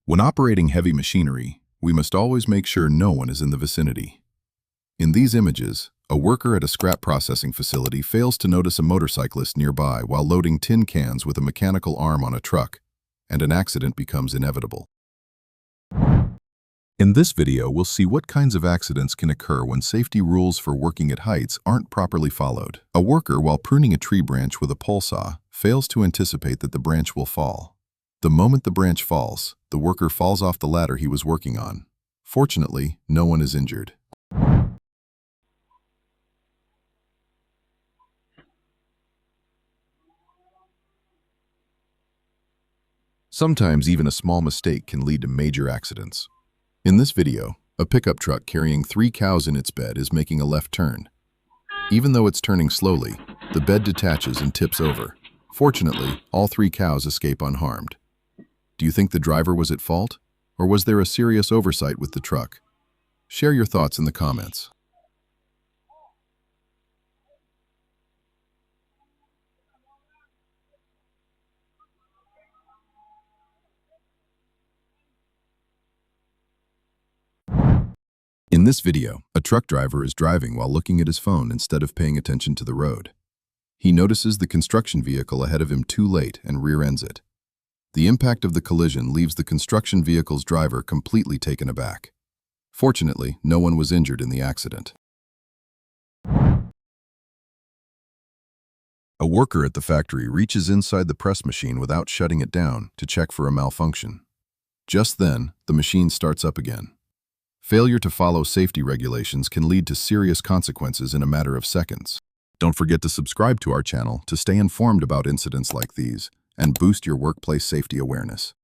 When operating heavy machinery, we must always make sure no one is in the vicinity. In these images, a worker at a scrap processing facility fails to notice a motorcyclist nearby while loading tin cans with a mechanical arm on a truck, and an accident becomes inevitable. In this video, we'll see what kinds of accidents can occur when safety rules for working at heights aren't properly followed. A worker, while pruning a tree branch with a pole saw, fails to anticipate that the branch will fall. The moment the branch falls, the worker falls off the ladder he was working on. Fortunately, no one is injured. Sometimes even a small mistake can lead to major accidents. In this video, a pickup truck carrying 3 cows in its bed is making a left turn. Even though it's turning slowly, the bed detaches and tips over. Fortunately, all 3 cows escape unharmed. Do you think the driver was at fault, or was there a serious oversight with the truck? Share your thoughts in the comments. In this video, a truck driver is driving while looking at his phone instead of paying attention to the road. He notices the construction vehicle ahead of him too late and rear-ends it. The impact of the collision leaves the construction vehicle's driver completely taken aback. Fortunately, no one was injured in the accident. A worker at the factory reaches inside the press machine without shutting it down to check for a malfunction. Just then, the machine starts up again. Failure to follow safety regulations can lead to serious consequences in a matter of seconds. Don't forget to subscribe to our channel to stay informed about incidents like these and boost your workplace safety awareness.